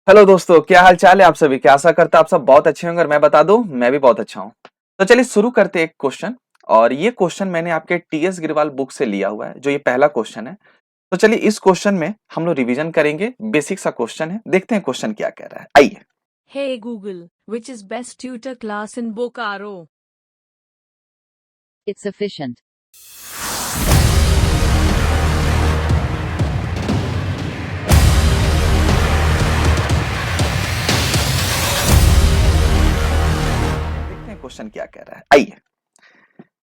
Hello दोस्तों, क्या हाल चाल है आप सभी की। आशा करता आप सब बहुत अच्छे होंगे और मैं बता दूं मैं भी बहुत अच्छा हूं। तो चलिए शुरू करते हैं एक क्वेश्चन। और ये क्वेश्चन मैंने आपके टीएस गिरवाल बुक से लिया हुआ है, जो ये पहला क्वेश्चन है। तो चलिए इस क्वेश्चन में हम लोग रिवीजन करेंगे। बेसिक सा क्वेश्चन है, देखते हैं क्वेश्चन क्या कह रहा है। आइए। Hey Google, which is best tutor class in Bokaro? It's efficient. देखते हैं क्वेश्चन क्या कह रहा है। आइए।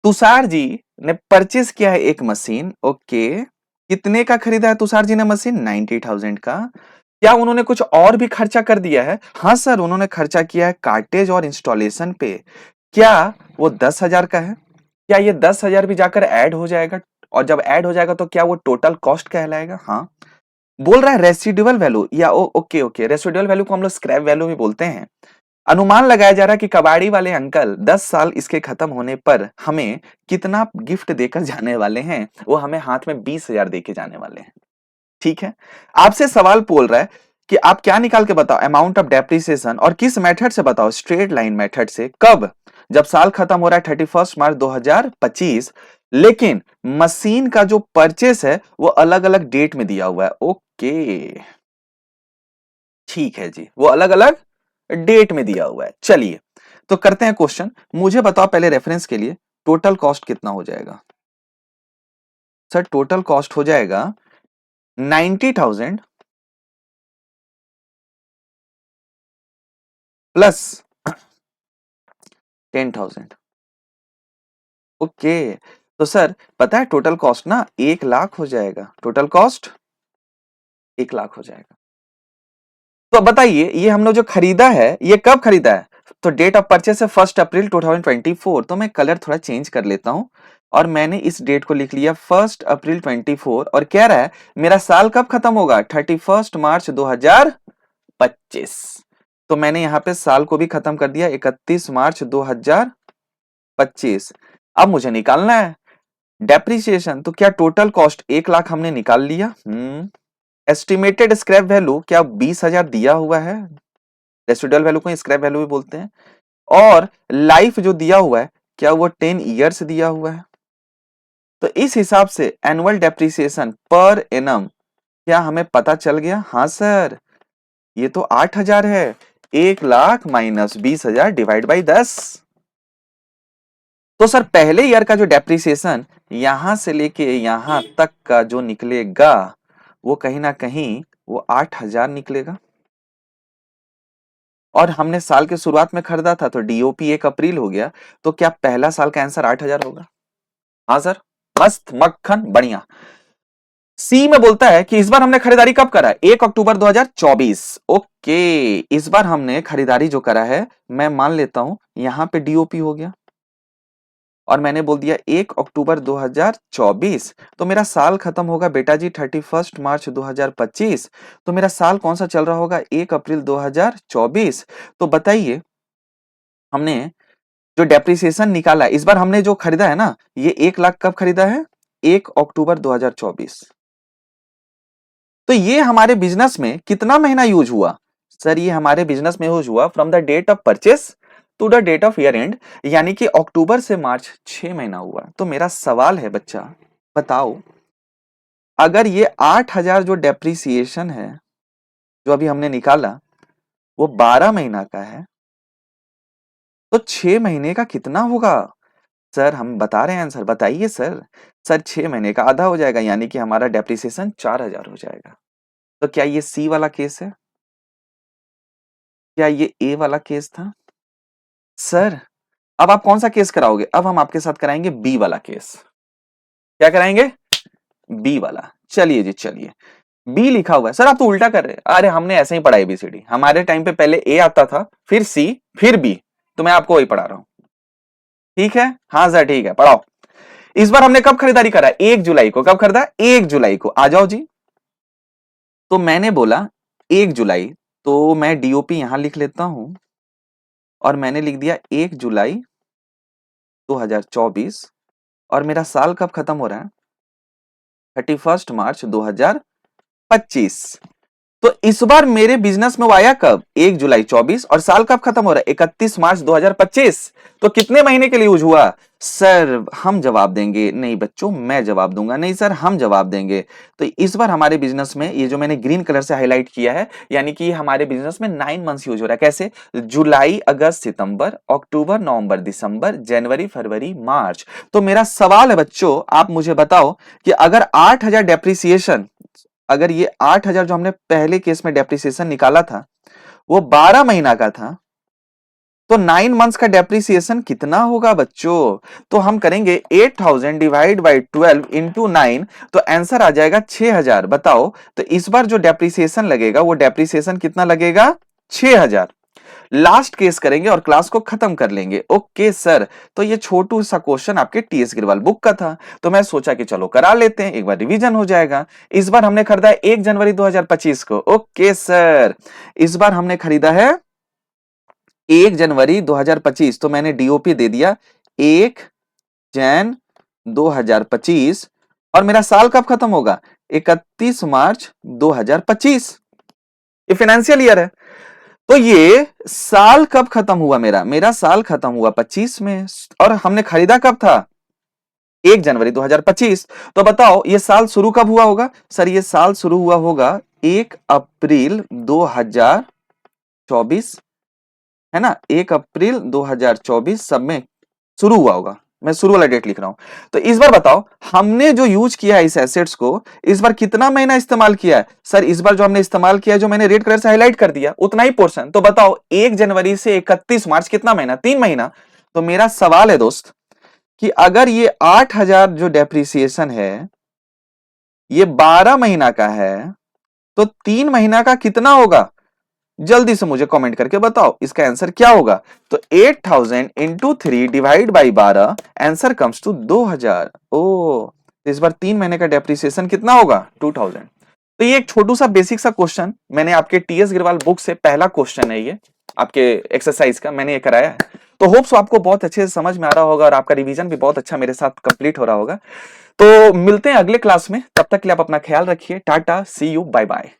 तुषार जी ने परचेज किया है एक मशीन। ओके, कितने का खरीदा है तुषार जी ने मशीन? 90,000 का। क्या उन्होंने कुछ और भी खर्चा कर दिया है? हाँ सर, उन्होंने खर्चा किया है कार्टेज और इंस्टॉलेशन पे। क्या वो 10,000 का है? क्या ये 10,000 भी जाकर ऐड हो जाएगा? और जब ऐड हो जाएगा तो क्या वो टोटल कॉस्ट कहलाएगा? हाँ। बोल रहा है रेसिडुअल वैल्यू या ओके ओके, रेसिडुअल वैल्यू को हम लोग स्क्रैप वैल्यू भी बोलते हैं। अनुमान लगाया जा रहा है कि कबाड़ी वाले अंकल 10 साल इसके खत्म होने पर हमें कितना गिफ्ट देकर जाने वाले हैं। वो हमें हाथ में 20,000 देके जाने वाले हैं। ठीक है। आपसे सवाल बोल रहा है कि आप क्या निकाल के बताओ, अमाउंट ऑफ डेप्रिसिएशन, और किस मेथड से बताओ? स्ट्रेट लाइन मेथड से। कब? जब साल खत्म हो रहा है 31 मार्च 2025। लेकिन मशीन का जो परचेस है वो अलग अलग डेट में दिया हुआ है। ओके, ठीक है जी, वो अलग अलग डेट में दिया हुआ है। चलिए तो करते हैं क्वेश्चन। मुझे बताओ पहले रेफरेंस के लिए टोटल कॉस्ट कितना हो जाएगा। सर टोटल कॉस्ट हो जाएगा 90,000 प्लस 10,000। ओके, तो सर पता है टोटल कॉस्ट ना 1,00,000 हो जाएगा। टोटल कॉस्ट 1,00,000 हो जाएगा। तो अब बताइए ये हम लोग जो खरीदा है ये कब खरीदा है? तो डेट ऑफ परचेस है 1 अप्रैल 2024। तो मैं कलर थोड़ा चेंज कर लेता हूं और मैंने इस डेट को लिख लिया 1 अप्रैल 24। और कह रहा है मेरा साल कब खत्म होगा? 31 मार्च 2025। तो मैंने यहां पे साल को भी खत्म कर दिया, 31 मार्च 2025। अब मुझे निकालना है डेप्रिसिएशन। तो क्या टोटल कॉस्ट 1,00,000 हमने निकाल लिया? एस्टिमेटेड स्क्रैप वैल्यू क्या 20,000 दिया हुआ है? रेसिडुअल वैल्यू को स्क्रैप वैल्यू भी बोलते हैं। और लाइफ जो दिया हुआ है क्या वो 10 ईयर्स दिया हुआ है? तो इस हिसाब से एनुअल डेप्रिसिएशन पर एनम क्या हमें पता चल गया? हाँ सर, ये तो 8,000 है। 1,00,000 माइनस 20,000 डिवाइड बाई 10। तो सर पहले ईयर का जो डेप्रिसिएशन यहां से लेके यहां तक का जो निकलेगा वो कहीं ना कहीं वो 8,000 निकलेगा। और हमने साल के शुरुआत में खरीदा था तो डीओपी 1 अप्रैल हो गया। तो क्या पहला साल का आंसर 8,000 होगा? हाँ सर, मस्त मक्खन बढ़िया। सी में बोलता है कि इस बार हमने खरीदारी कब करा है? 1 अक्टूबर 2024। ओके, इस बार हमने खरीदारी जो करा है मैं मान लेता हूं यहां पे डीओपी हो गया और मैंने बोल दिया 1 अक्टूबर 2024। तो मेरा साल खत्म होगा बेटा जी 31 मार्च 2025। तो मेरा साल कौन सा चल रहा होगा? 1 अप्रैल 2024। तो बताइए हमने जो डेप्रिसिएशन निकाला है इस बार हमने जो खरीदा है ना, ये 1,00,000 कब खरीदा है? 1 अक्टूबर 2024। तो ये हमारे बिजनेस में कितना महीना यूज हुआ? सर ये हमारे बिजनेस में यूज हुआ from the date of purchase to the date of year end, यानी कि अक्टूबर से मार्च 6 महीना हुआ। तो मेरा सवाल है बच्चा, बताओ अगर ये 8,000 जो डेप्रिसिएशन है जो अभी हमने निकाला वो 12 महीना का है तो 6 महीने का कितना होगा? सर हम बता रहे हैं आंसर, बताइए सर। सर 6 महीने का आधा हो जाएगा, यानी कि हमारा डेप्रिसिएशन 4,000 हो जाएगा। तो क्या ये सी वाला केस है? क्या ये ए वाला केस था? सर अब आप कौन सा केस कराओगे? अब हम आपके साथ कराएंगे बी वाला केस। क्या कराएंगे? बी वाला। चलिए जी चलिए, बी लिखा हुआ है। सर आप तो उल्टा कर रहे हैं। अरे हमने ऐसे ही पढ़ा एबीसीडी, हमारे टाइम पे पहले ए आता था फिर सी फिर बी। तो मैं आपको वही पढ़ा रहा हूं। ठीक है, हाँ सर ठीक है, पढ़ाओ। इस बार हमने कब खरीदारी करा? 1 जुलाई को। कब खरीदा? 1 जुलाई को। आ जाओ जी। तो मैंने बोला 1 जुलाई, तो मैं डीओपी यहां लिख लेता हूं और मैंने लिख दिया 1 जुलाई 2024। और मेरा साल कब खत्म हो रहा है? 31 मार्च 2025। तो इस बार मेरे बिजनेस में वो आया कब? 1 जुलाई 24 और साल कब खत्म हो रहा है? 31 मार्च 2025। तो कितने महीने के लिए यूज हुआ? सर हम जवाब देंगे। नहीं बच्चों मैं जवाब दूंगा। नहीं सर हम जवाब देंगे। तो इस बार हमारे बिजनेस में ये जो मैंने ग्रीन कलर से हाईलाइट किया है, यानी कि हमारे बिजनेस में 9 मंथ्स यूज हो रहा है। कैसे? जुलाई, अगस्त, सितंबर, अक्टूबर, नवंबर, दिसंबर, जनवरी, फरवरी, मार्च। तो मेरा सवाल है बच्चों, आप मुझे बताओ कि अगर 8000 डेप्रिसिएशन, अगर ये 8000 जो हमने पहले केस में डेप्रिसिएशन निकाला था वो 12 महीना का था, तो 9 मंथ्स का डेप्रिसिएशन कितना होगा बच्चों? तो हम करेंगे 8000 डिवाइड बाई 12 इंटू 9, तो आंसर आ जाएगा 6000। बताओ तो इस बार जो डेप्रिसिएशन लगेगा वो डेप्रिसिएशन कितना लगेगा? 6000। लास्ट केस करेंगे और क्लास को खत्म कर लेंगे। ओके सर, तो ये छोटू सा क्वेश्चन आपके टीएस गिरवाल बुक का था, तो मैं सोचा कि चलो करा लेते हैं, एक बार रिवीजन हो जाएगा। इस बार हमने खरीदा है 1 जनवरी 2025 को। ओके सर, इस बार हमने खरीदा है 1 जनवरी 2025, तो मैंने डीओपी दे दिया 1 जन 2025, और मेरा साल कब खत्म होगा? 31 मार्च 2025। ये फाइनेंशियल ईयर है। तो ये साल कब खत्म हुआ? मेरा साल खत्म हुआ 25 में, और हमने खरीदा कब था? 1 जनवरी 2025। तो बताओ ये साल शुरू कब हुआ होगा? सर ये साल शुरू हुआ होगा 1 अप्रैल 2024, है ना? 1 अप्रैल 2024 सब में शुरू हुआ होगा। मैं शुरू वाला डेट लिख रहा हूं। तो इस बार बताओ हमने जो यूज किया है इस एसेट्स को, इस बार कितना महीना इस्तेमाल किया है? सर इस बार जो हमने इस्तेमाल किया है, जो मैंने रेड कलर से हाईलाइट कर दिया, उतना ही पोर्शन। तो बताओ 1 जनवरी से 31 मार्च कितना महीना? 3 महीना। तो मेरा सवाल है दोस्त कि अगर ये 8000 जो डेप्रिसिएशन है ये 12 महीना का है, तो 3 महीना का कितना होगा? जल्दी से मुझे कमेंट करके बताओ इसका आंसर क्या होगा। तो 8000 into 3 divide by 12, answer comes to 2000। ओ, इस बार 3 महीने का डेप्रिसिएशन कितना होगा? 2000। तो ये एक छोटू सा बेसिक सा क्वेश्चन मैंने आपके टीएस गिरवाल बुक से, पहला क्वेश्चन है ये आपके एक्सरसाइज का, मैंने ये कराया है। तो होप्स आपको बहुत अच्छे से समझ में आ रहा होगा और आपका रिवीजन भी बहुत अच्छा मेरे साथ कंप्लीट हो रहा होगा। तो मिलते हैं अगले क्लास में, तब तक के लिए आप अपना ख्याल रखिए। टाटा, सी यू, बाय बाय।